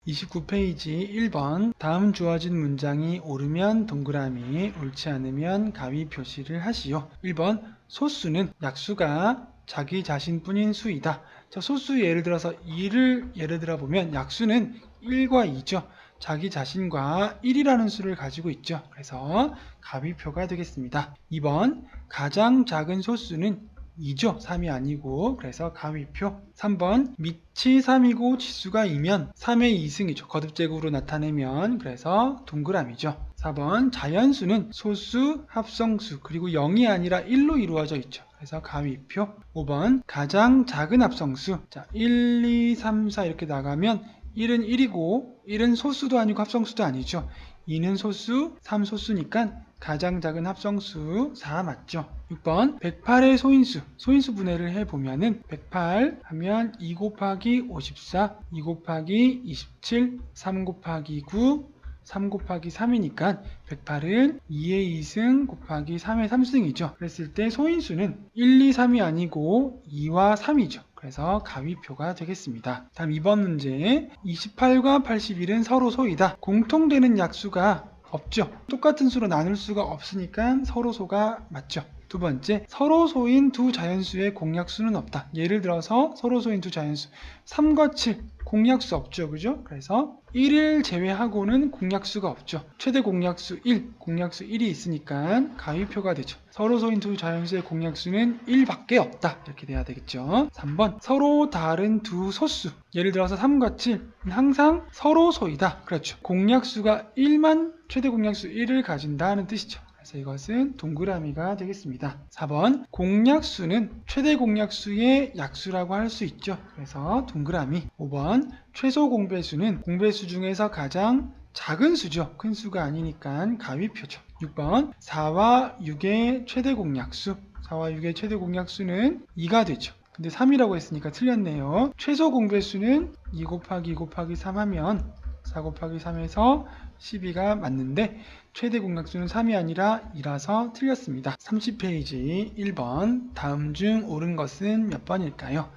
29페이지 1번 다음 주어진 문장이 옳으면 동그라미, 옳지 않으면 가위 표시를 하시오. 1번 소수는 약수가 자기 자신뿐인 수이다. 자, 소수 예를 들어서 2를 예를 들어 보면 약수는 1과 2죠. 자기 자신과 1이라는 수를 가지고 있죠. 그래서 가위표가 되겠습니다. 2번 가장 작은 소수는 2죠. 3이 아니고 그래서 가위표. 3번 밑이 3이고 지수가 2면 3의 2승이죠. 거듭제곱으로 나타내면 그래서 동그라미죠. 4번 자연수는 소수, 합성수 그리고 0이 아니라 1로 이루어져 있죠. 그래서 가위표. 5번 가장 작은 합성수. 자, 1, 2, 3, 4 이렇게 나가면 1은 1이고 1은 소수도 아니고 합성수도 아니죠. 2는 소수, 3 소수니까 가장 작은 합성수 4 맞죠? 6번 108의 소인수, 소인수 분해를 해보면은 108 하면 2 곱하기 54, 2 곱하기 27, 3 곱하기 9, 3 곱하기 3이니까 108은 2의 2승 곱하기 3의 3승이죠. 그랬을 때 소인수는 1, 2, 3이 아니고 2와 3이죠. 그래서 가위표가 되겠습니다. 다음 2번 문제 28과 81은 서로 소이다. 공통되는 약수가 없죠. 똑같은 수로 나눌 수가 없으니까 서로소가 맞죠. 두 번째, 서로소인 두 자연수의 공약수는 없다. 예를 들어서 서로소인 두 자연수 3과 7 공약수 없죠. 그죠? 그래서 1을 제외하고는 공약수가 없죠. 최대 공약수 1, 공약수 1이 있으니까 가위표가 되죠. 서로소인 두 자연수의 공약수는 1밖에 없다. 이렇게 돼야 되겠죠. 3번, 서로 다른 두 소수. 예를 들어서 3과 7은 항상 서로소이다. 그렇죠. 공약수가 1만 최대 공약수 1을 가진다는 뜻이죠. 그래서 이것은 동그라미가 되겠습니다. 4번 공약수는 최대 공약수의 약수라고 할 수 있죠. 그래서 동그라미. 5번 최소 공배수는 공배수 중에서 가장 작은 수죠. 큰 수가 아니니까 가위표죠. 6번 4와 6의 최대 공약수. 4와 6의 최대 공약수는 2가 되죠. 근데 3이라고 했으니까 틀렸네요. 최소 공배수는 2 곱하기 2 곱하기 3 하면 4 곱하기 3에서 12가 맞는데 최대 공약수는 3이 아니라 2라서 틀렸습니다. 30페이지 1번 다음 중 옳은 것은 몇 번일까요?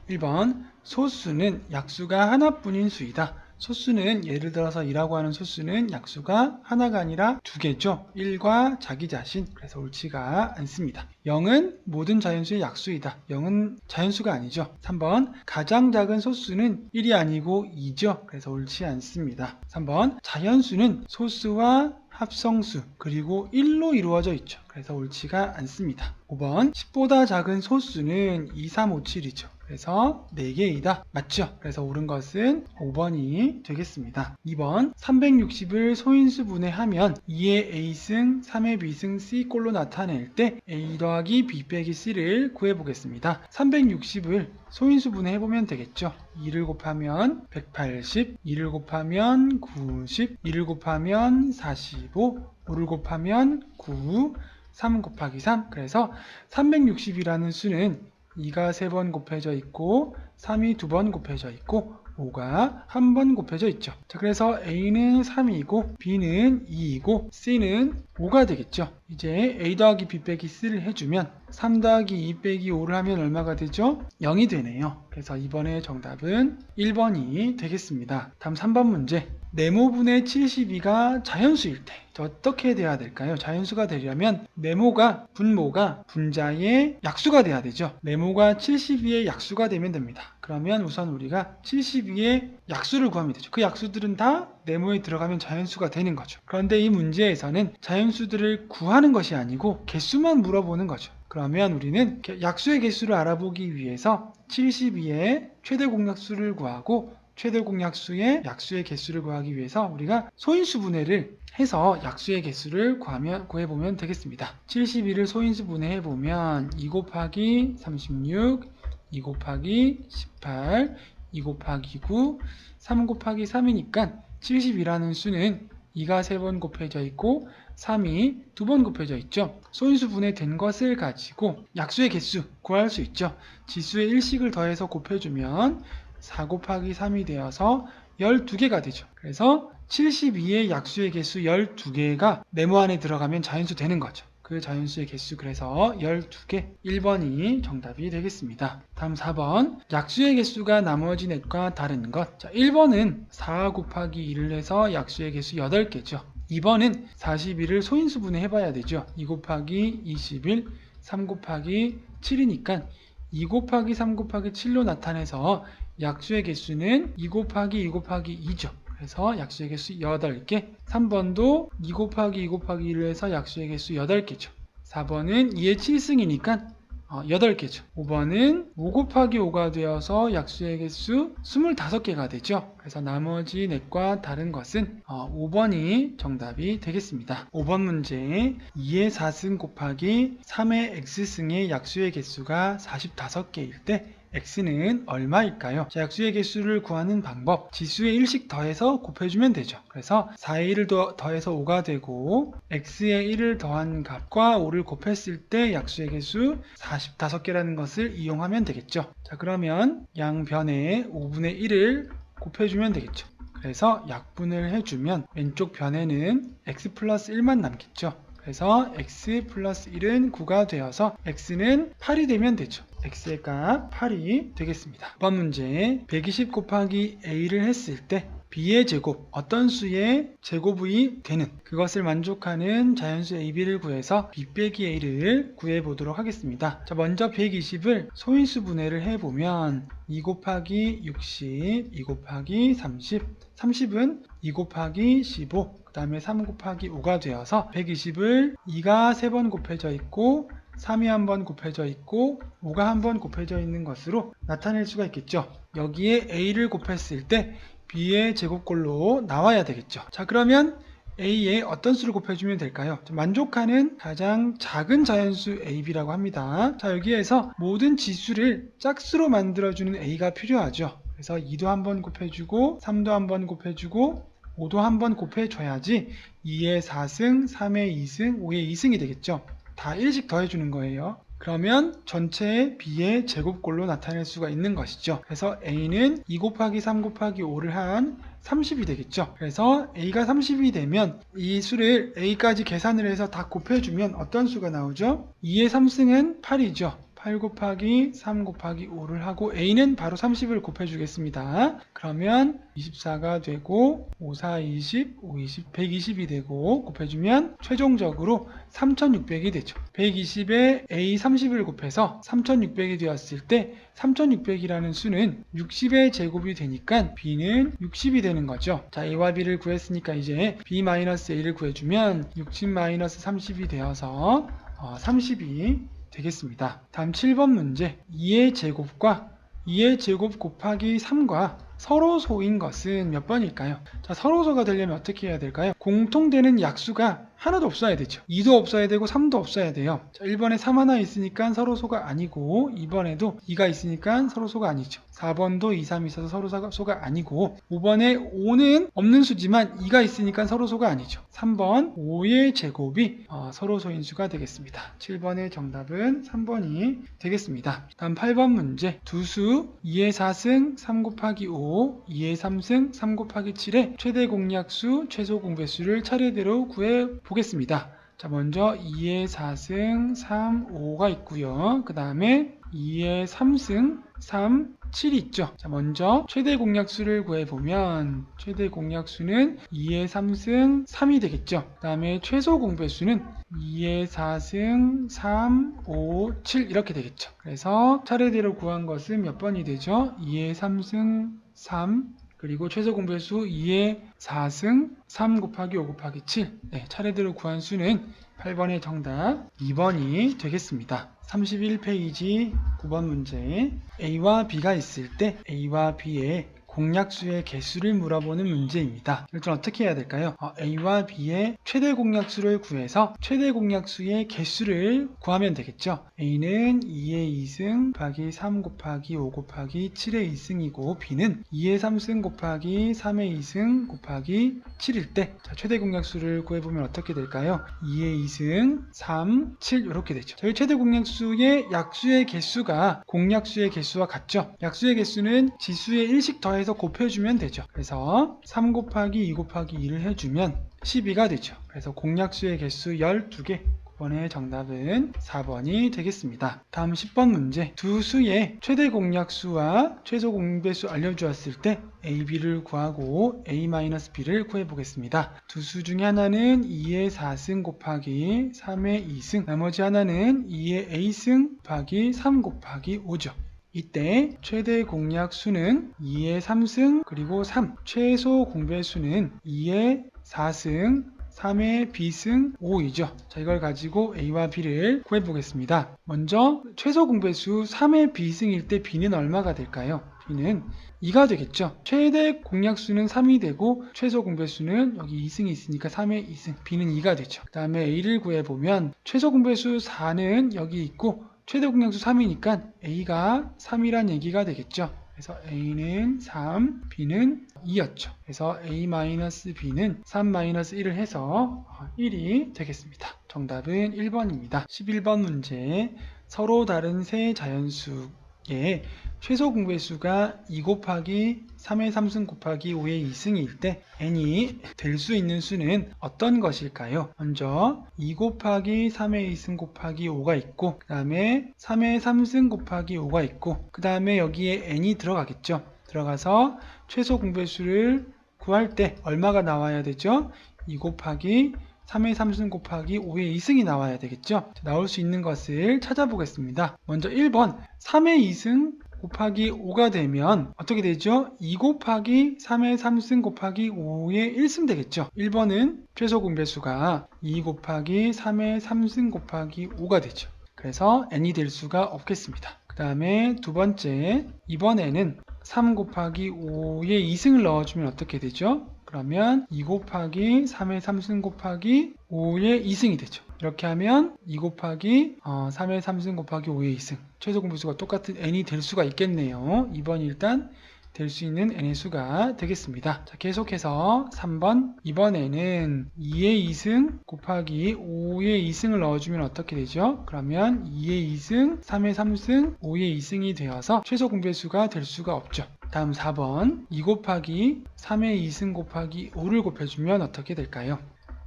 1번 소수는 약수가 하나뿐인 수이다. 소수는 예를 들어서 2라고 하는 소수는 약수가 하나가 아니라 두 개죠. 1과 자기 자신. 그래서 옳지가 않습니다. 0은 모든 자연수의 약수이다. 0은 자연수가 아니죠. 3번 가장 작은 소수는 1이 아니고 2죠. 그래서 옳지 않습니다. 3번 자연수는 소수와 합성수 그리고 1로 이루어져 있죠. 그래서 옳지가 않습니다. 5번 10보다 작은 소수는 2, 3, 5, 7이죠. 그래서 4개이다. 맞죠? 그래서 옳은 것은 5번이 되겠습니다. 2번 360을 소인수 분해하면 2의 A승, 3의 B승, C꼴로 나타낼 때 A 더하기 B 빼기 C를 구해보겠습니다. 360을 소인수 분해해보면 되겠죠. 2를 곱하면 180, 2를 곱하면 90, 2를 곱하면 45, 5를 곱하면 9, 3 곱하기 3. 그래서 360이라는 수는 2가 3번 곱해져 있고 3이 2번 곱해져 있고 5가 1번 곱해져 있죠. 자, 그래서 A는 3이고 B는 2이고 C는 5가 되겠죠. 이제 A 더하기 B 빼기 C를 해주면 3 더하기 2 빼기 5를 하면 얼마가 되죠? 0이 되네요. 그래서 이번에 정답은 1번이 되겠습니다. 다음 3번 문제. 네모분의 72가 자연수일 때 어떻게 돼야 될까요? 자연수가 되려면 네모가 분모가 분자의 약수가 돼야 되죠. 네모가 72의 약수가 되면 됩니다. 그러면 우선 우리가 72의 약수를 구하면 되죠. 그 약수들은 다 네모에 들어가면 자연수가 되는 거죠. 그런데 이 문제에서는 자연수들을 구하는 것이 아니고 개수만 물어보는 거죠. 그러면 우리는 약수의 개수를 알아보기 위해서 72의 최대 공약수를 구하고 최대 공약수의 약수의 개수를 구하기 위해서 우리가 소인수 분해를 해서 약수의 개수를 구해보면 되겠습니다. 72를 소인수 분해해보면 2 곱하기 36, 2 곱하기 18, 2 곱하기 9, 3 곱하기 3이니까 72라는 수는 2가 3번 곱해져 있고 3이 2번 곱해져 있죠. 소인수 분해된 것을 가지고 약수의 개수 구할 수 있죠. 지수의 일식을 더해서 곱해주면 4 곱하기 3이 되어서 12개가 되죠. 그래서 72의 약수의 개수 12개가 네모 안에 들어가면 자연수 되는 거죠. 그 자연수의 개수 그래서 12개. 1번이 정답이 되겠습니다. 다음 4번. 약수의 개수가 나머지 넷과 다른 것. 자, 1번은 4 곱하기 2를 해서 약수의 개수 8개죠. 2번은 41을 소인수분해 해봐야 되죠. 2 곱하기 21, 3 곱하기 7이니까 2 곱하기 3 곱하기 7로 나타내서 약수의 개수는 2 곱하기 2 곱하기 2죠. 그래서 약수의 개수 8개. 3번도 2 곱하기 2 곱하기 1을 해서 약수의 개수 8개죠. 4번은 2의 7승이니까 8개죠. 5번은 5 곱하기 5가 되어서 약수의 개수 25개가 되죠. 그래서 나머지 넷과 다른 것은 5번이 정답이 되겠습니다. 5번 문제 2의 4승 곱하기 3의 x승의 약수의 개수가 45개일 때 x는 얼마일까요? 자, 약수의 개수를 구하는 방법, 지수에 1씩 더해서 곱해주면 되죠. 그래서 4의 1을 더해서 5가 되고 x의 1을 더한 값과 5를 곱했을 때 약수의 개수 45개라는 것을 이용하면 되겠죠. 자, 그러면 양변에 5분의 1을 곱해주면 되겠죠. 그래서 약분을 해주면 왼쪽 변에는 x 플러스 1만 남겠죠. 그래서 x 플러스 1은 9가 되어서 x는 8이 되면 되죠. x의 값 8이 되겠습니다. 이번 문제 120 곱하기 a를 했을 때 b의 제곱, 어떤 수의 제곱이 되는 그것을 만족하는 자연수 ab를 구해서 b 빼기 a를 구해보도록 하겠습니다. 자, 먼저 120을 소인수 분해를 해보면 2 곱하기 60, 2 곱하기 30, 30은 2 곱하기 15, 그 다음에 3 곱하기 5가 되어서 120을 2가 3번 곱해져 있고 3이 한 번 곱해져 있고 5가 한 번 곱해져 있는 것으로 나타낼 수가 있겠죠. 여기에 a를 곱했을 때 b의 제곱꼴로 나와야 되겠죠. 자, 그러면 a에 어떤 수를 곱해주면 될까요? 만족하는 가장 작은 자연수 ab라고 합니다. 자, 여기에서 모든 지수를 짝수로 만들어주는 a가 필요하죠. 그래서 2도 한번 곱해주고 3도 한번 곱해주고 5도 한번 곱해줘야지 2의 4승, 3의 2승, 5의 2승이 되겠죠. 다 1씩 더해주는 거예요. 그러면 전체의 b의 제곱꼴로 나타낼 수가 있는 것이죠. 그래서 a는 2 곱하기 3 곱하기 5를 한 30이 되겠죠. 그래서 a가 30이 되면 이 수를 a까지 계산을 해서 다 곱해주면 어떤 수가 나오죠? 2의 3승은 8이죠. 8 곱하기 3 곱하기 5를 하고 a는 바로 30을 곱해주겠습니다. 그러면 24가 되고 5, 4, 20, 5, 20, 120이 되고 곱해주면 최종적으로 3600이 되죠. 120에 a 30을 곱해서 3600이 되었을 때 3600이라는 수는 60의 제곱이 되니까 b는 60이 되는 거죠. 자, a와 b를 구했으니까 이제 b-a를 구해주면 60-30이 되어서 30이 되겠습니다. 다음 7번 문제 2의 제곱과 2의 제곱 곱하기 3과 서로소인 것은 몇 번일까요? 자, 서로소가 되려면 어떻게 해야 될까요? 공통되는 약수가 하나도 없어야 되죠. 2도 없어야 되고 3도 없어야 돼요. 자, 1번에 3 하나 있으니까 서로소가 아니고 2번에도 2가 있으니까 서로소가 아니죠. 4번도 2, 3이 있어서 서로소가 아니고 5번에 5는 없는 수지만 2가 있으니까 서로소가 아니죠. 3번 5의 제곱이 서로소인 수가 되겠습니다. 7번의 정답은 3번이 되겠습니다. 다음 8번 문제 두수 2의 4승 3 곱하기 5, 2의 3승 3 곱하기 7의 최대 공약수, 최소 공배수를 차례대로 구해 보겠습니다. 자, 먼저 2의 4승 3, 5가 있고요. 그 다음에 2의 3승 3, 7이 있죠. 자, 먼저 최대 공약수를 구해보면 최대 공약수는 2의 3승 3이 되겠죠. 그 다음에 최소 공배수는 2의 4승 3, 5, 7 이렇게 되겠죠. 그래서 차례대로 구한 것은 몇 번이 되죠? 2의 3승 3 그리고 최소 공배수 2의 4승 3 곱하기 5 곱하기 7 차례대로 구한 수는 8번의 정답 2번이 되겠습니다. 31페이지 9번 문제 A와 B가 있을 때 A와 B의 공약수의 개수를 물어보는 문제입니다. 이걸 어떻게 해야 될까요? A와 B의 최대 공약수를 구해서 최대 공약수의 개수를 구하면 되겠죠. A는 2의 2승 곱하기 3 곱하기 5 곱하기 7의 2승이고 B는 2의 3승 곱하기 3의 2승 곱하기 7일 때 최대 공약수를 구해보면 어떻게 될까요? 2의 2승 3, 7 이렇게 되죠. 저희 최대 공약수의 약수의 개수가 공약수의 개수와 같죠. 약수의 개수는 지수에 1씩 더해서 곱해주면 되죠. 그래서 3 곱하기 2 곱하기 2를 해주면 12가 되죠. 그래서 공약수의 개수 12개 이번에 정답은 4번이 되겠습니다. 다음 10번 문제. 두 수의 최대 공약수와 최소 공배수 알려주었을 때 a, b를 구하고 a-b를 구해보겠습니다. 두 수 중에 하나는 2의 4승 곱하기 3의 2승, 나머지 하나는 2의 a승 곱하기 3 곱하기 5죠. 이때 최대 공약수는 2의 3승 그리고 3, 최소 공배수는 2의 4승 3의 b승 5이죠. 자, 이걸 가지고 a와 b를 구해보겠습니다. 먼저 최소 공배수 3의 b승일 때 b는 얼마가 될까요? b는 2가 되겠죠. 최대 공약수는 3이 되고 최소 공배수는 여기 2승이 있으니까 3의 2승, b는 2가 되죠. 그 다음에 a를 구해보면 최소 공배수 4는 여기 있고 최대 공약수 3이니까 a가 3이란 얘기가 되겠죠. 그래서 a는 3, b는 2였죠. 그래서 a-b는 3-1을 해서 1이 되겠습니다. 정답은 1번입니다. 11번 문제. 서로 다른 세 자연수의 최소 공배수가 2 곱하기 3의 3승 곱하기 5의 2승일 때 n이 될 수 있는 수는 어떤 것일까요? 먼저 2 곱하기 3의 2승 곱하기 5가 있고, 그 다음에 3의 3승 곱하기 5가 있고, 그 다음에 여기에 n이 들어가겠죠. 들어가서 최소 공배수를 구할 때 얼마가 나와야 되죠? 2 곱하기 3의 3승 곱하기 5의 2승이 나와야 되겠죠. 나올 수 있는 것을 찾아보겠습니다. 먼저 1번 3의 2승 곱하기 5가 되면 어떻게 되죠? 2 곱하기 3의 3승 곱하기 5의 1승 되겠죠. 1번은 최소 공배수가 2 곱하기 3의 3승 곱하기 5가 되죠. 그래서 n이 될 수가 없겠습니다. 그 다음에 두 번째, 이번에는 3 곱하기 5의 2승을 넣어주면 어떻게 되죠? 그러면 2 곱하기 3의 3승 곱하기 5의 2승이 되죠. 이렇게 하면 2 곱하기 3의 3승 곱하기 5의 2승, 최소 공배수가 똑같은 n이 될 수가 있겠네요. 2번이 일단 될 수 있는 n의 수가 되겠습니다. 자, 계속해서 3번, 이번에는 2의 2승 곱하기 5의 2승을 넣어주면 어떻게 되죠? 그러면 2의 2승, 3의 3승, 5의 2승이 되어서 최소 공배수가 될 수가 없죠. 다음 4번, 2 곱하기 3의 2승 곱하기 5를 곱해주면 어떻게 될까요?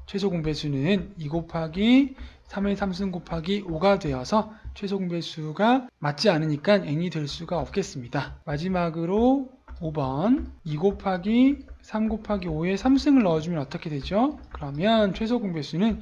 최소 공배수는 2 곱하기 3의 3승 곱하기 5가 되어서 최소 공배수가 맞지 않으니까 n이 될 수가 없겠습니다. 마지막으로 5번, 2 곱하기 3 곱하기 5의 3승을 넣어주면 어떻게 되죠? 그러면 최소 공배수는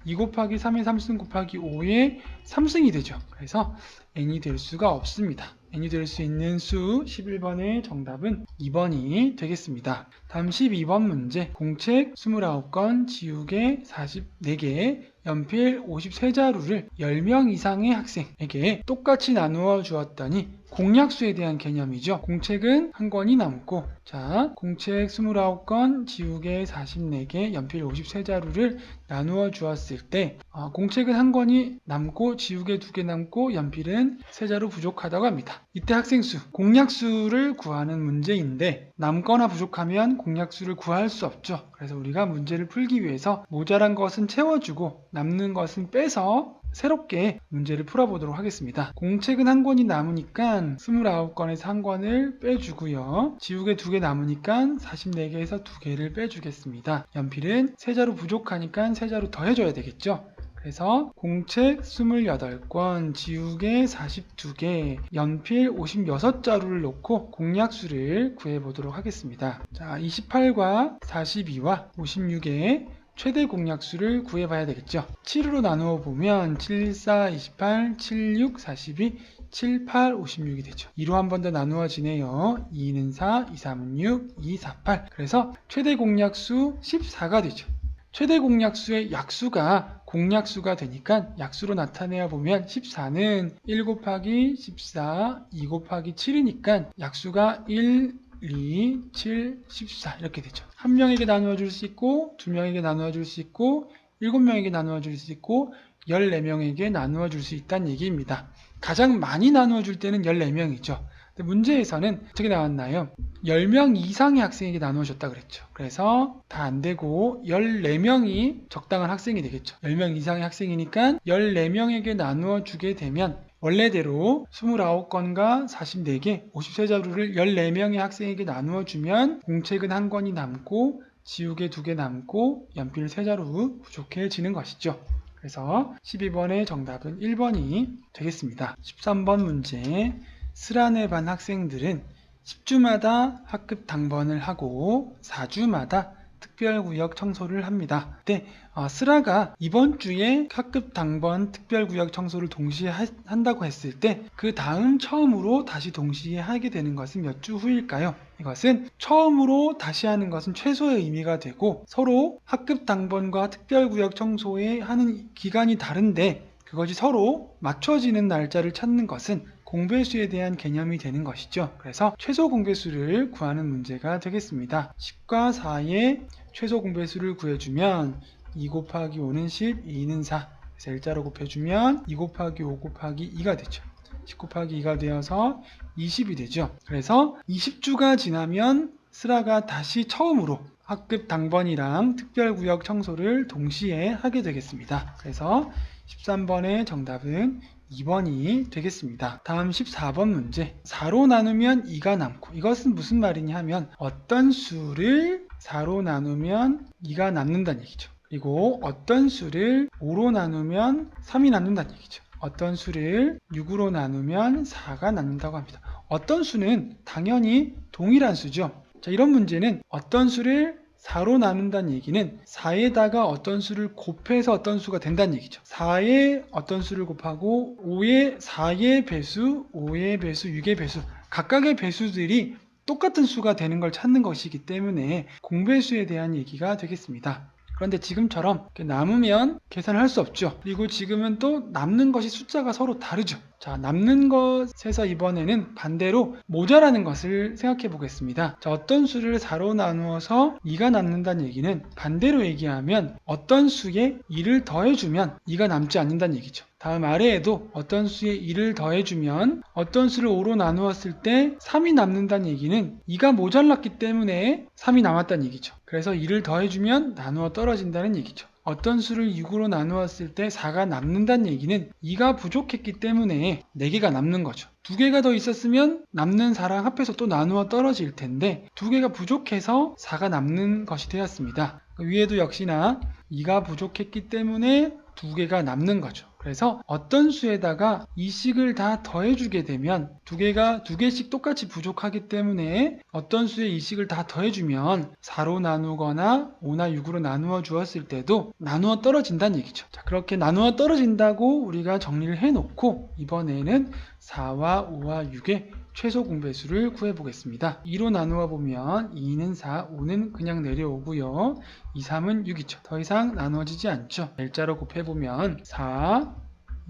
2 곱하기 3의 3승 곱하기 5의 3승이 되죠. 그래서 n이 될 수가 없습니다. n이 될 수 있는 수 11번의 정답은 2번이 되겠습니다. 다음 12번 문제. 공책 29건, 지우개 44개, 연필 53자루를 10명 이상의 학생에게 똑같이 나누어 주었더니 공약수에 대한 개념이죠. 공책은 한 권이 남고, 자, 공책 29건, 지우개 44개, 연필 53자루를 나누어 주었을 때 공책은 한 권이 남고, 지우개 2개 남고, 연필은 3자루 부족하다고 합니다. 이때 학생수, 공약수를 구하는 문제인데 남거나 부족하면 공약수를 구할 수 없죠. 그래서 우리가 문제를 풀기 위해서 모자란 것은 채워주고 남는 것은 빼서 새롭게 문제를 풀어보도록 하겠습니다. 공책은 한 권이 남으니까 29권에서 한 권을 빼주고요. 지우개 2개 남으니까 44개에서 2개를 빼주겠습니다. 연필은 3자루 부족하니까 3자루 더 해줘야 되겠죠. 그래서 공책 28권, 지우개 42개, 연필 56자루를 놓고 공약수를 구해보도록 하겠습니다. 자, 28과 42와 56의 최대 공약수를 구해봐야 되겠죠. 7으로 나누어 보면 7, 4, 28, 7, 6, 42, 7, 8, 56이 되죠. 2로 한 번 더 나누어지네요. 2는 4, 2, 3은 6, 2, 4, 8. 그래서 최대 공약수 14가 되죠. 최대 공약수의 약수가 공약수가 되니까 약수로 나타내어 보면 14는 1 곱하기 14, 2 곱하기 7이니까 약수가 1, 2, 7, 14 이렇게 되죠. 한 명에게 나누어 줄 수 있고, 두 명에게 나누어 줄 수 있고, 7명에게 나누어 줄 수 있고, 14명에게 나누어 줄 수 있다는 얘기입니다. 가장 많이 나누어 줄 때는 14명이죠. 근데 문제에서는 어떻게 나왔나요? 10명 이상의 학생에게 나누어 줬다 그랬죠. 그래서 다 안 되고 14명이 적당한 학생이 되겠죠. 10명 이상의 학생이니까 14명에게 나누어 주게 되면 원래대로 29권과 44개, 53자루를 14명의 학생에게 나누어 주면 공책은 한 권이 남고, 지우개 2개 남고, 연필 3자루 부족해지는 것이죠. 그래서 12번의 정답은 1번이 되겠습니다. 13번 문제. 스란의 반 학생들은 10주마다 학급 당번을 하고 4주마다 특별구역 청소를 합니다. 네, 스라가 이번 주에 학급 당번 특별구역 청소를 동시에 한다고 했을 때 그 다음 처음으로 다시 동시에 하게 되는 것은 몇 주 후일까요? 이것은 처음으로 다시 하는 것은 최소의 의미가 되고 서로 학급 당번과 특별구역 청소에 하는 기간이 다른데 그것이 서로 맞춰지는 날짜를 찾는 것은 공배수에 대한 개념이 되는 것이죠. 그래서 최소 공배수를 구하는 문제가 되겠습니다. 10과 4의 최소 공배수를 구해주면 2 곱하기 5는 10, 2는 4. 그래서 일자로 곱해주면 2 곱하기 5 곱하기 2가 되죠. 10 곱하기 2가 되어서 20이 되죠. 그래서 20주가 지나면 스라가 다시 처음으로 학급 당번이랑 특별구역 청소를 동시에 하게 되겠습니다. 그래서 13번의 정답은 2번이 되겠습니다. 다음 14번 문제. 4로 나누면 2가 남고 이것은 무슨 말이냐 하면 어떤 수를 4로 나누면 2가 남는다는 얘기죠. 그리고 어떤 수를 5로 나누면 3이 남는다는 얘기죠. 어떤 수를 6으로 나누면 4가 남는다고 합니다. 어떤 수는 당연히 동일한 수죠. 자, 이런 문제는 어떤 수를 4로 나눈다는 얘기는 4에다가 어떤 수를 곱해서 어떤 수가 된다는 얘기죠. 4에 어떤 수를 곱하고 5의 4의 배수, 5의 배수, 6의 배수 각각의 배수들이 똑같은 수가 되는 걸 찾는 것이기 때문에 공배수에 대한 얘기가 되겠습니다. 그런데 지금처럼 남으면 계산을 할 수 없죠. 그리고 지금은 또 남는 것이 숫자가 서로 다르죠. 자, 남는 것에서 이번에는 반대로 모자라는 것을 생각해 보겠습니다. 자, 어떤 수를 4로 나누어서 2가 남는다는 얘기는 반대로 얘기하면 어떤 수에 2를 더해주면 2가 남지 않는다는 얘기죠. 다음 아래에도 어떤 수에 2를 더해주면 어떤 수를 5로 나누었을 때 3이 남는다는 얘기는 2가 모자랐기 때문에 3이 남았다는 얘기죠. 그래서 2를 더해주면 나누어 떨어진다는 얘기죠. 어떤 수를 6으로 나누었을 때 4가 남는다는 얘기는 2가 부족했기 때문에 4개가 남는 거죠. 2개가 더 있었으면 남는 4랑 합해서 또 나누어 떨어질 텐데 2개가 부족해서 4가 남는 것이 되었습니다. 위에도 역시나 2가 부족했기 때문에 2개가 남는 거죠. 그래서 어떤 수에다가 이 식을 다 더해주게 되면 2개씩 똑같이 부족하기 때문에 어떤 수에 이 식을 다 더해주면 4로 나누거나 5나 6으로 나누어 주었을 때도 나누어 떨어진다는 얘기죠. 자, 그렇게 나누어 떨어진다고 우리가 정리를 해놓고 이번에는 4와 5와 6의 최소 공배수를 구해보겠습니다. 2로 나누어 보면 2는 4, 5는 그냥 내려오고요. 2, 3은 6이죠. 더 이상 나누어지지 않죠. 일자로 곱해보면 4,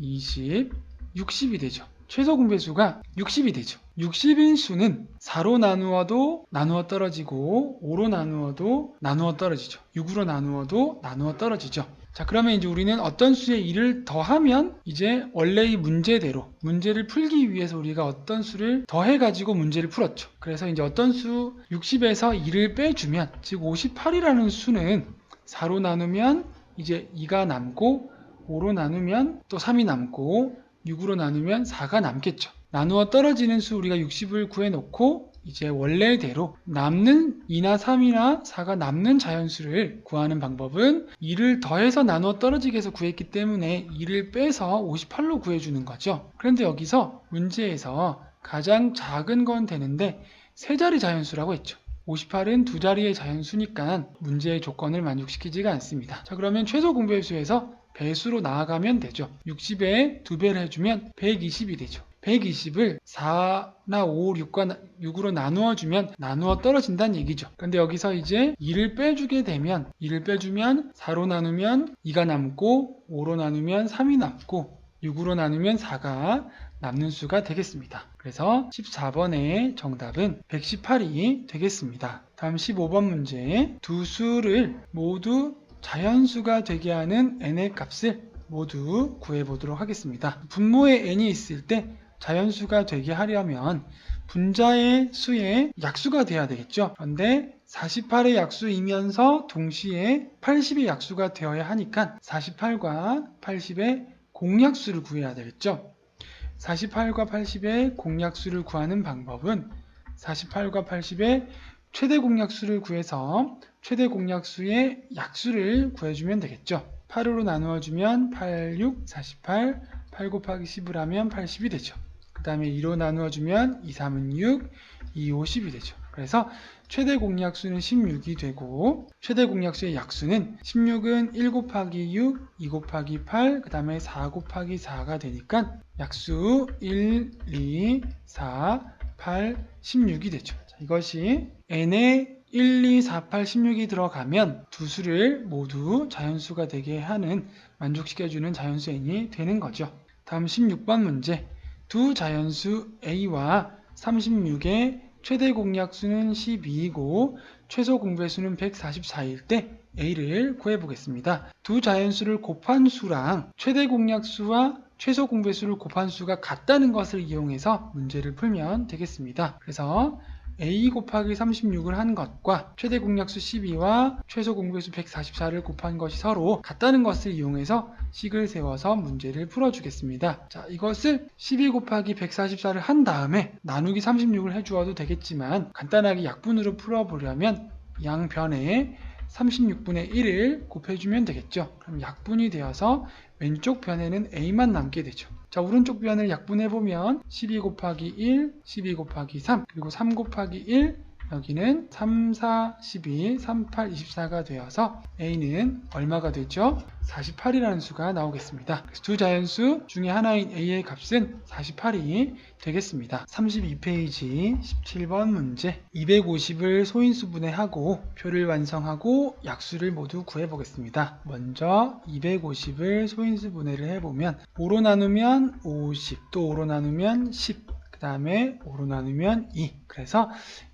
20, 60이 되죠. 최소 공배수가 60이 되죠. 60인 수는 4로 나누어도 나누어 떨어지고 5로 나누어도 나누어 떨어지죠. 6으로 나누어도 나누어 떨어지죠. 자, 그러면 이제 우리는 어떤 수에 2를 더하면 이제 원래의 문제대로 문제를 풀기 위해서 우리가 어떤 수를 더해가지고 문제를 풀었죠. 그래서 이제 어떤 수 60에서 2를 빼주면 즉 58이라는 수는 4로 나누면 이제 2가 남고 5로 나누면 또 3이 남고 6으로 나누면 4가 남겠죠. 나누어 떨어지는 수 우리가 60을 구해놓고 이제 원래대로 남는 2나 3이나 4가 남는 자연수를 구하는 방법은 2를 더해서 나누어 떨어지게 해서 구했기 때문에 2를 빼서 58로 구해주는 거죠. 그런데 여기서 문제에서 가장 작은 건 되는데 세 자리 자연수라고 했죠. 58은 두 자리의 자연수니까 문제의 조건을 만족시키지가 않습니다. 자, 그러면 최소 공배수에서 배수로 나아가면 되죠. 60에 2배를 해주면 120이 되죠. 120을 4나 5, 6으로 나누어주면 나누어 떨어진다는 얘기죠. 근데 여기서 이제 2를 빼주게 되면 2를 빼주면 4로 나누면 2가 남고 5로 나누면 3이 남고 6으로 나누면 4가 남는 수가 되겠습니다. 그래서 14번의 정답은 118이 되겠습니다. 다음 15번 문제. 두 수를 모두 자연수가 되게 하는 n의 값을 모두 구해보도록 하겠습니다. 분모에 n이 있을 때 자연수가 되게 하려면 분자의 수의 약수가 돼야 되겠죠. 그런데 48의 약수이면서 동시에 80의 약수가 되어야 하니까 48과 80의 공약수를 구해야 되겠죠. 48과 80의 공약수를 구하는 방법은 48과 80의 최대 공약수를 구해서 최대 공약수의 약수를 구해주면 되겠죠. 8으로 나누어주면 8, 6, 48, 8 곱하기 10을 하면 80이 되죠. 그 다음에 2로 나누어주면 2, 3은 6, 2, 50이 되죠. 그래서 최대 공약수는 16이 되고 최대 공약수의 약수는 16은 1 곱하기 6, 2 곱하기 8, 그 다음에 4 곱하기 4가 되니까 약수 1, 2, 4, 8, 16이 되죠. 자, 이것이 n에 1, 2, 4, 8, 16이 들어가면 두 수를 모두 자연수가 되게 하는 만족시켜주는 자연수 n이 되는 거죠. 다음 16번 문제. 두 자연수 a와 36의 최대 공약수는 12이고 최소 공배수는 144일 때 a를 구해보겠습니다. 두 자연수를 곱한 수랑 최대 공약수와 최소 공배수를 곱한 수가 같다는 것을 이용해서 문제를 풀면 되겠습니다. 그래서 a 곱하기 36을 한 것과 최대 공약수 12와 최소 공배수 144를 곱한 것이 서로 같다는 것을 이용해서 식을 세워서 문제를 풀어주겠습니다. 자, 이것을 12 곱하기 144를 한 다음에 나누기 36을 해주어도 되겠지만 간단하게 약분으로 풀어보려면 양변에 36분의 1을 곱해주면 되겠죠. 그럼 약분이 되어서 왼쪽 변에는 a만 남게 되죠. 자, 오른쪽 변을 약분해보면 12 곱하기 1, 12 곱하기 3, 그리고 3 곱하기 1, 여기는 3, 4, 12, 3, 8, 24가 되어서 a는 얼마가 되죠? 48이라는 수가 나오겠습니다. 그래서 두 자연수 중에 하나인 a의 값은 48이 되겠습니다. 32페이지 17번 문제. 250을 소인수분해하고 표를 완성하고 약수를 모두 구해보겠습니다. 먼저 250을 소인수분해를 해보면 5로 나누면 50, 또 5로 나누면 10, 그 다음에 5로 나누면 2. 그래서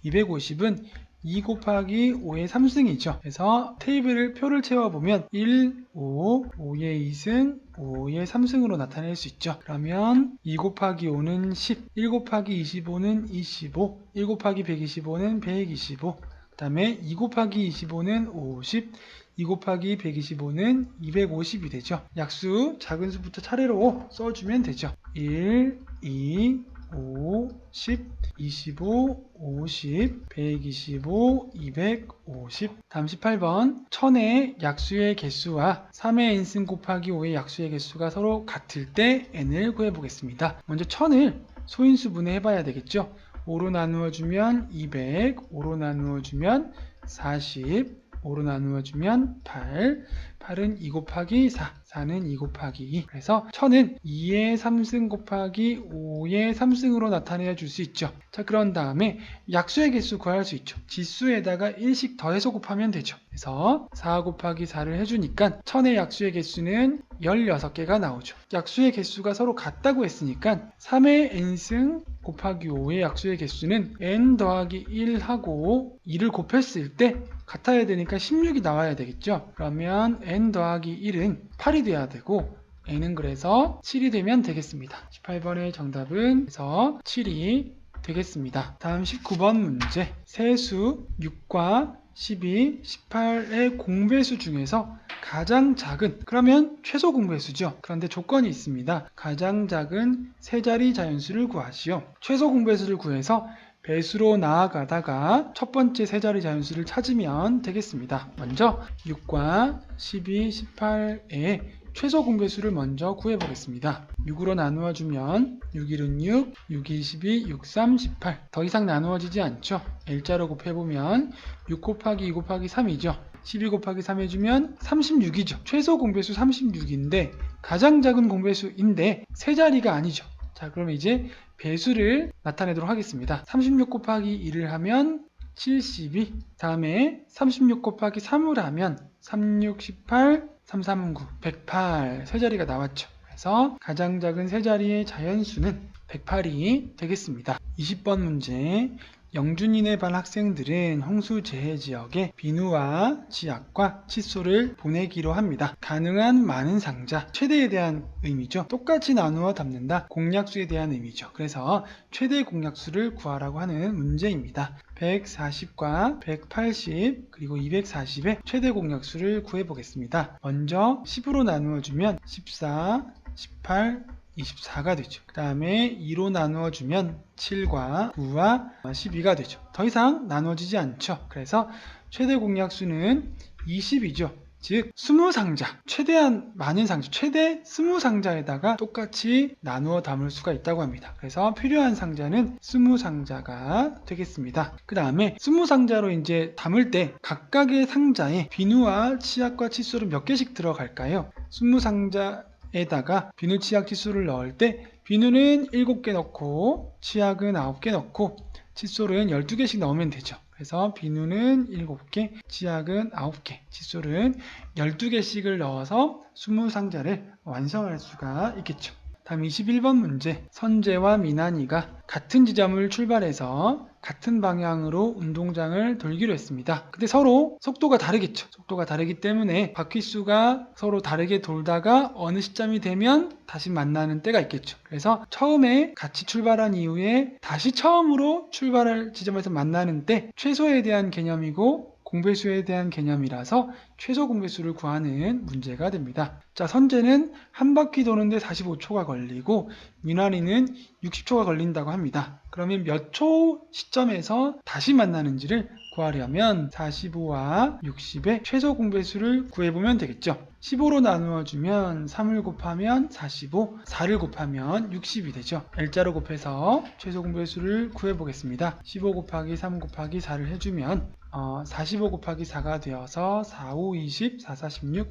250은 2 곱하기 5의 3승이죠. 그래서 표를 채워보면 1, 5, 5의 2승, 5의 3승으로 나타낼 수 있죠. 그러면 2 곱하기 5는 10, 1 곱하기 25는 25, 1 곱하기 125는 125, 그 다음에 2 곱하기 25는 50, 2 곱하기 125는 250이 되죠. 약수 작은 수부터 차례로 써주면 되죠. 1, 2, 5, 10, 25, 50, 125, 250. 다음 18번. 1000의 약수의 개수와 3의 n승 곱하기 5의 약수의 개수가 서로 같을 때 n을 구해보겠습니다. 먼저 1000을 소인수분해 해봐야 되겠죠. 5로 나누어주면 200, 5로 나누어주면 40, 5로 나누어주면 8, 8은 2 곱하기 4, 4는 2 곱하기 2. 그래서 1000은 2의 3승 곱하기 5의 3승으로 나타내 줄 수 있죠. 자, 그런 다음에 약수의 개수 구할 수 있죠. 지수에다가 1씩 더해서 곱하면 되죠. 그래서 4 곱하기 4를 해주니까 1000의 약수의 개수는 16개가 나오죠. 약수의 개수가 서로 같다고 했으니까 3의 n승 곱하기 5의 약수의 개수는 n 더하기 1하고 2를 곱했을 때 같아야 되니까 16이 나와야 되겠죠. 그러면 n 더하기 1은 8이 돼야 되고 n은 그래서 7이 되면 되겠습니다. 18번의 정답은 그래서 7이 되겠습니다. 다음 19번 문제. 세수 6과 12, 18의 공배수 중에서 가장 작은, 그러면 최소 공배수죠. 그런데 조건이 있습니다. 가장 작은 세 자리 자연수를 구하시오. 최소 공배수를 구해서 배수로 나아가다가 첫 번째 세 자리 자연수를 찾으면 되겠습니다. 먼저 6과 12, 18의 최소 공배수를 먼저 구해보겠습니다. 6으로 나누어주면 6, 1은 6, 6, 2, 12, 6, 3, 18. 더 이상 나누어지지 않죠. L자로 곱해보면 6 곱하기 2 곱하기 3이죠. 12 곱하기 3 해주면 36이죠. 최소 공배수 36인데 가장 작은 공배수인데 세 자리가 아니죠. 자, 그러면 이제 배수를 나타내도록 하겠습니다. 36 곱하기 2를 하면 72. 다음에 36 곱하기 3을 하면 36, 18, 3, 3은 9, 108. 세 자리가 나왔죠. 그래서 가장 작은 세 자리의 자연수는 108이 되겠습니다. 20번 문제. 영준이네 반 학생들은 홍수 재해 지역에 비누와 치약과 칫솔을 보내기로 합니다. 가능한 많은 상자, 최대에 대한 의미죠. 똑같이 나누어 담는다, 공약수에 대한 의미죠. 그래서 최대 공약수를 구하라고 하는 문제입니다. 140과 180 그리고 240의 최대 공약수를 구해보겠습니다. 먼저 10으로 나누어주면 14, 18, 24가 되죠. 그 다음에 2로 나누어주면 7과 9와 12가 되죠. 더 이상 나누어지지 않죠. 그래서 최대 공약수는 20이죠. 즉 20상자, 최대한 많은 상자, 최대 20상자에다가 똑같이 나누어 담을 수가 있다고 합니다. 그래서 필요한 상자는 20상자가 되겠습니다. 그 다음에 20상자로 이제 담을 때 각각의 상자에 비누와 치약과 칫솔은 몇 개씩 들어갈까요? 20상자에다가 비누, 치약, 칫솔을 넣을 때 비누는 7개 넣고 치약은 9개 넣고 칫솔은 12개씩 넣으면 되죠. 그래서 비누는 7개, 치약은 9개, 칫솔은 12개씩을 넣어서 20상자를 완성할 수가 있겠죠. 다음 21번 문제. 선재와 미나니가 같은 지점을 출발해서 같은 방향으로 운동장을 돌기로 했습니다. 근데 서로 속도가 다르겠죠. 속도가 다르기 때문에 바퀴수가 서로 다르게 돌다가 어느 시점이 되면 다시 만나는 때가 있겠죠. 그래서 처음에 같이 출발한 이후에 다시 처음으로 출발할 지점에서 만나는 때 최소에 대한 개념이고 공배수에 대한 개념이라서 최소 공배수를 구하는 문제가 됩니다. 자, 선재는 한 바퀴 도는데 45초가 걸리고 미나리는 60초가 걸린다고 합니다. 그러면 몇 초 시점에서 다시 만나는지를 구하려면 45와 60의 최소 공배수를 구해보면 되겠죠. 15로 나누어주면 3을 곱하면 45, 4를 곱하면 60이 되죠. L자로 곱해서 최소 공배수를 구해보겠습니다. 15 곱하기 3 곱하기 4를 해주면 45 곱하기 4가 되어서 4, 5, 20, 4, 4, 16,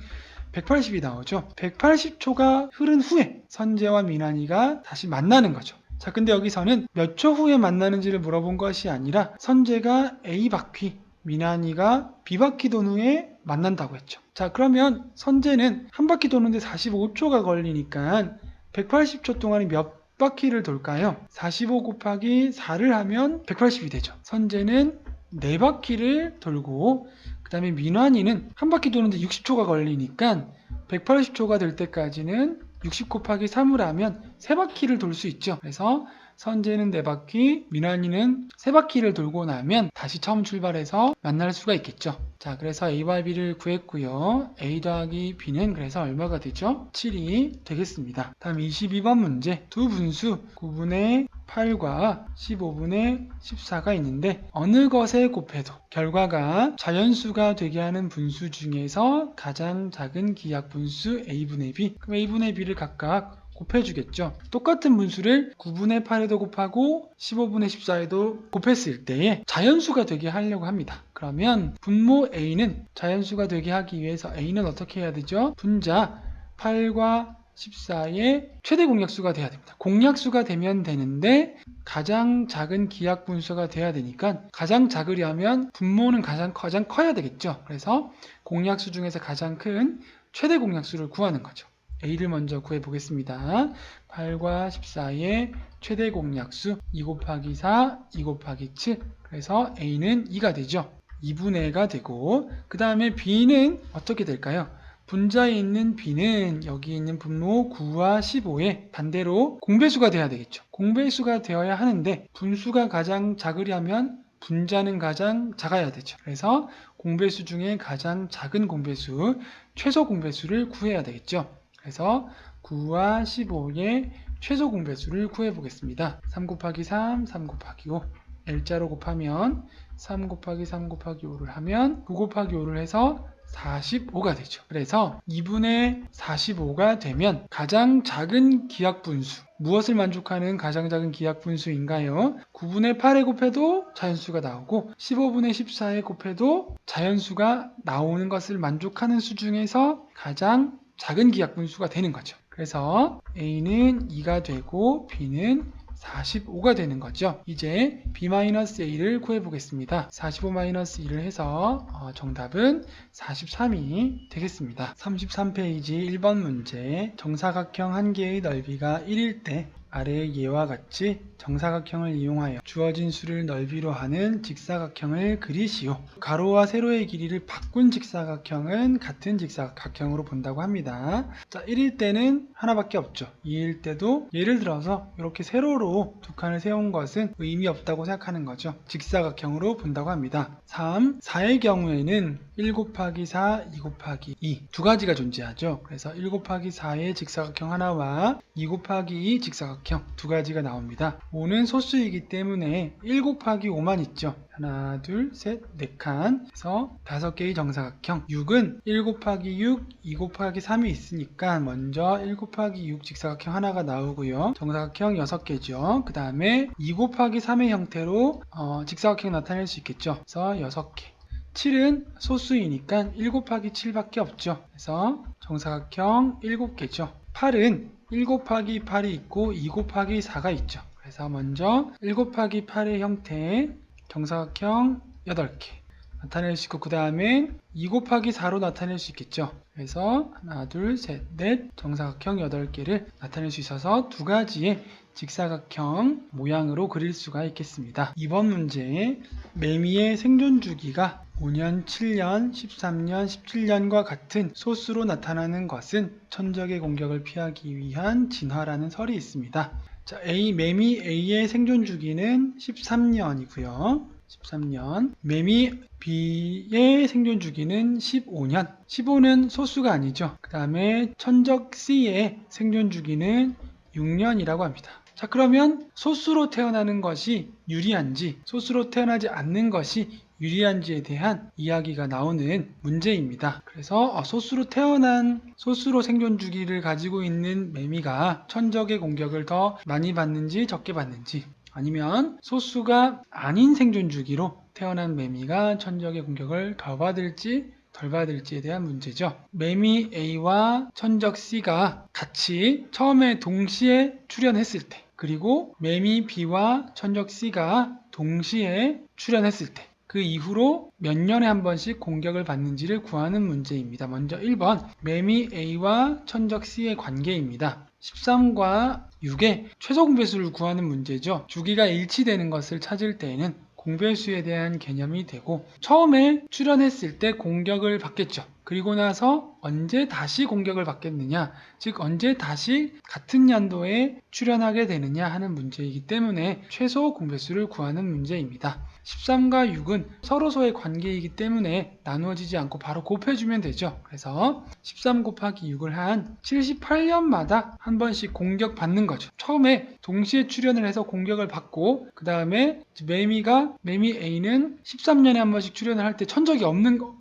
180이 나오죠. 180초가 흐른 후에 선재와 미나니가 다시 만나는 거죠. 자, 근데 여기서는 몇 초 후에 만나는지를 물어본 것이 아니라 선재가 A바퀴, 미나니가 B바퀴 도는 후에 만난다고 했죠. 자, 그러면 선재는 한 바퀴 도는데 45초가 걸리니까 180초 동안에 몇 바퀴를 돌까요? 45 곱하기 4를 하면 180이 되죠. 선재는 4바퀴를 돌고 그 다음에 미나니는 한 바퀴 도는데 60초가 걸리니까 180초가 될 때까지는 60 곱하기 3을 하면 3바퀴를 돌 수 있죠. 그래서 선재는 4바퀴, 미나니는 3바퀴를 돌고 나면 다시 처음 출발해서 만날 수가 있겠죠. 자, 그래서 A와 B를 구했고요. A 더하기 B는 그래서 얼마가 되죠? 7이 되겠습니다. 다음 22번 문제. 두 분수 9분의 8과 15분의 14가 있는데 어느 것에 곱해도 결과가 자연수가 되게 하는 분수 중에서 가장 작은 기하 분수 A분의 B. 그럼 A분의 B를 각각 곱해주겠죠. 똑같은 분수를 9분의 8에도 곱하고 15분의 14에도 곱했을 때에 자연수가 되게 하려고 합니다. 그러면 분모 A는 자연수가 되게 하기 위해서 A는 어떻게 해야 되죠? 분자 8과 14의 최대 공약수가 돼야 됩니다. 공약수가 되면 되는데 가장 작은 기하 분수가 돼야 되니까 가장 작으려면 분모는 가장 커야 되겠죠. 그래서 공약수 중에서 가장 큰 최대 공약수를 구하는 거죠. A를 먼저 구해보겠습니다. 8과 14의 최대 공약수 2 곱하기 4, 2 곱하기 7. 그래서 A는 2가 되죠. 2분의 1가 되고 그 다음에 B는 어떻게 될까요? 분자에 있는 B는 여기 있는 분모 9와 15의 반대로 공배수가 돼야 되겠죠. 공배수가 되어야 하는데 분수가 가장 작으려면 분자는 가장 작아야 되죠. 그래서 공배수 중에 가장 작은 공배수, 최소 공배수를 구해야 되겠죠. 그래서 9와 15의 최소 공배수를 구해보겠습니다. 3 곱하기 3, 3 곱하기 5. L자로 곱하면 3 곱하기 3 곱하기 5를 하면 9 곱하기 5를 해서 45가 되죠. 그래서 2분의 45가 되면 가장 작은 기하 분수. 무엇을 만족하는 가장 작은 기하 분수인가요? 9분의 8에 곱해도 자연수가 나오고 15분의 14에 곱해도 자연수가 나오는 것을 만족하는 수 중에서 가장 작은 기하 분수가 되는 거죠. 그래서 A는 2가 되고 B는 45가 되는 거죠. 이제 B-A를 구해보겠습니다. 45-1을 해서 정답은 43이 되겠습니다. 33페이지 1번 문제. 정사각형 한 개의 넓이가 1일 때 아래의 예와 같이 정사각형을 이용하여 주어진 수를 넓이로 하는 직사각형을 그리시오. 가로와 세로의 길이를 바꾼 직사각형은 같은 직사각형으로 본다고 합니다. 자, 1일 때는 하나밖에 없죠. 2일 때도 예를 들어서 이렇게 세로로 두 칸을 세운 것은 의미 없다고 생각하는 거죠. 직사각형으로 본다고 합니다. 3, 4의 경우에는 1 곱하기 4, 2 곱하기 2 두 가지가 존재하죠. 그래서 1 곱하기 4의 직사각형 하나와 2 곱하기 2 직사각형 정사각형 두 가지가 나옵니다. 5는 소수이기 때문에 1 곱하기 5만 있죠. 하나, 둘, 셋, 4칸. 그래서 5개의 정사각형. 6은 1 곱하기 6, 2 곱하기 3이 있으니까 먼저 1 곱하기 6 직사각형 하나가 나오고요. 정사각형 6개죠. 그 다음에 2 곱하기 3의 형태로 직사각형 나타낼 수 있겠죠. 그래서 6개. 7은 소수이니까 1 곱하기 7밖에 없죠. 그래서 정사각형 7개죠. 8은 1 곱하기 8이 있고 2 곱하기 4가 있죠. 그래서 먼저 1 곱하기 8의 형태 정사각형 8개 나타낼 수 있고, 그 다음에 2 곱하기 4로 나타낼 수 있겠죠. 그래서 하나, 둘, 셋, 넷 정사각형 8개를 나타낼 수 있어서 두 가지의 직사각형 모양으로 그릴 수가 있겠습니다. 이번 문제에 매미의 생존 주기가 5년, 7년, 13년, 17년과 같은 소수로 나타나는 것은 천적의 공격을 피하기 위한 진화라는 설이 있습니다. 자, 매미 A의 생존 주기는 13년이고요. 13년. 매미 B의 생존 주기는 15년. 15는 소수가 아니죠. 그 다음에 천적 C의 생존 주기는 6년이라고 합니다. 자, 그러면 소수로 태어나는 것이 유리한지, 소수로 태어나지 않는 것이 유리한지에 대한 이야기가 나오는 문제입니다. 그래서 소수로 생존 주기를 가지고 있는 매미가 천적의 공격을 더 많이 받는지 적게 받는지, 아니면 소수가 아닌 생존 주기로 태어난 매미가 천적의 공격을 더 받을지 덜 받을지에 대한 문제죠. 매미 A와 천적 C가 같이 처음에 동시에 출현했을 때, 그리고 매미 B와 천적 C가 동시에 출현했을 때, 그 이후로 몇 년에 한 번씩 공격을 받는지를 구하는 문제입니다. 먼저 1번 매미 A와 천적 C의 관계입니다. 13과 6의 최소 공배수를 구하는 문제죠. 주기가 일치되는 것을 찾을 때에는 공배수에 대한 개념이 되고, 처음에 출현했을 때 공격을 받겠죠. 그리고 나서 언제 다시 공격을 받겠느냐, 즉 언제 다시 같은 연도에 출현하게 되느냐 하는 문제이기 때문에 최소 공배수를 구하는 문제입니다. 13과 6은 서로서의 관계이기 때문에 나누어지지 않고 바로 곱해주면 되죠. 그래서 13 곱하기 6을 한 78년마다 한 번씩 공격받는 거죠. 처음에 동시에 출현을 해서 공격을 받고, 그 다음에 매미 A는 13년에 한 번씩 출현을 할 때 천적이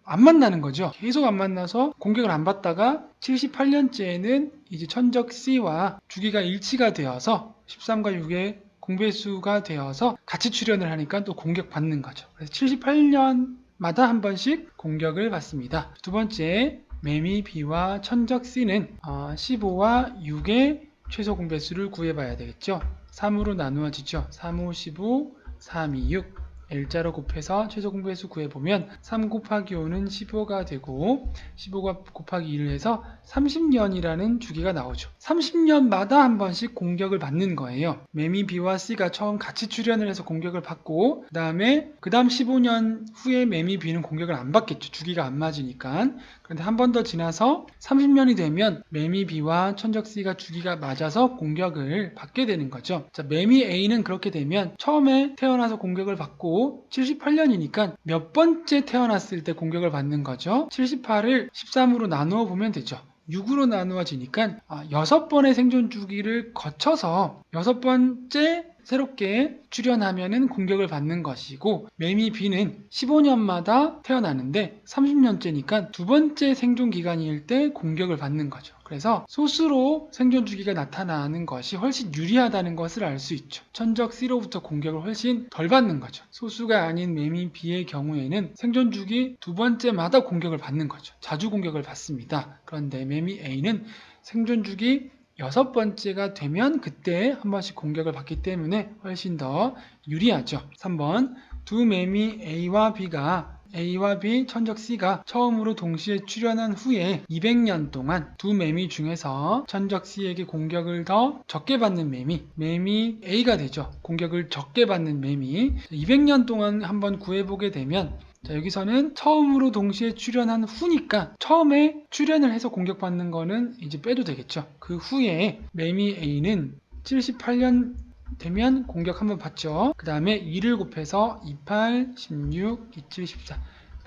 안 만나는 거죠. 계속 안 만나서 공격을 안 받다가 78년째에는 이제 천적 C와 주기가 일치가 되어서 13과 6의 공배수가 되어서 같이 출현을 하니까 또 공격받는 거죠. 그래서 78년마다 한 번씩 공격을 받습니다. 두 번째, 매미 B와 천적 C는 15와 6의 최소 공배수를 구해봐야 되겠죠. 3으로 나누어지죠. 3, 5, 15, 3, 2, 6. L자로 곱해서 최소 공배수 구해보면 3 곱하기 5는 15가 되고, 15가 곱하기 2를 해서 30년이라는 주기가 나오죠. 30년마다 한 번씩 공격을 받는 거예요. 매미 B와 C가 처음 같이 출현을 해서 공격을 받고, 그 다음 15년 후에 매미 B는 공격을 안 받겠죠. 주기가 안 맞으니까. 그런데 한 번 더 지나서 30년이 되면 매미 B와 천적 C가 주기가 맞아서 공격을 받게 되는 거죠. 자, 매미 A는 그렇게 되면 처음에 태어나서 공격을 받고 78년이니까 몇 번째 태어났을 때 공격을 받는 거죠. 78을 13으로 나누어 보면 되죠. 6으로 나누어지니까 6번의 생존 주기를 거쳐서 6번째 새롭게 출현하면은 공격을 받는 것이고, 매미 B는 15년마다 태어나는데 30년째니까 두 번째 생존 기간일 때 공격을 받는 거죠. 그래서 소수로 생존 주기가 나타나는 것이 훨씬 유리하다는 것을 알 수 있죠. 천적 C로부터 공격을 훨씬 덜 받는 거죠. 소수가 아닌 매미 B의 경우에는 생존 주기 두 번째마다 공격을 받는 거죠. 자주 공격을 받습니다. 그런데 매미 A는 생존 주기 6번째가 되면 그때 한 번씩 공격을 받기 때문에 훨씬 더 유리하죠. 3번, 두 매미 A와 B, 천적 C가 처음으로 동시에 출현한 후에 200년 동안 두 매미 중에서 천적 C에게 공격을 더 적게 받는 매미 A가 되죠. 공격을 적게 받는 매미. 200년 동안 한번 구해보게 되면, 자, 여기서는 처음으로 동시에 출현한 후니까 처음에 출현을 해서 공격받는 거는 이제 빼도 되겠죠. 그 후에 매미 A는 78년 되면 공격 한번 받죠. 그 다음에 2를 곱해서 28, 16, 27, 14,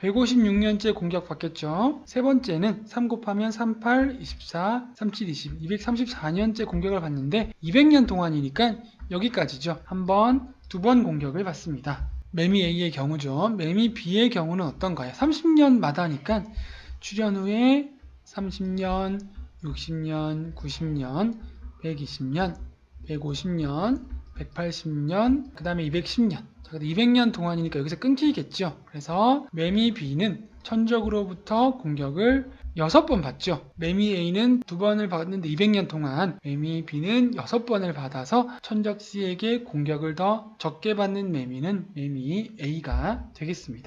156년째 공격받겠죠. 세 번째는 3 곱하면 38, 24, 37, 20, 234년째 공격을 받는데 200년 동안이니까 여기까지죠. 한 번, 두 번 공격을 받습니다. 매미 A의 경우죠. 매미 B의 경우는 어떤가요? 30년마다니까 출현 후에 30년, 60년, 90년, 120년, 150년, 180년, 그 다음에 210년. 200년 동안이니까 여기서 끊기겠죠. 그래서 매미 B는 천적으로부터 공격을 6번 받죠. 매미 A는 2번을 받았는데 200년 동안, 매미 B는 6번을 받아서 천적 C에게 공격을 더 적게 받는 매미는 매미 A가 되겠습니다.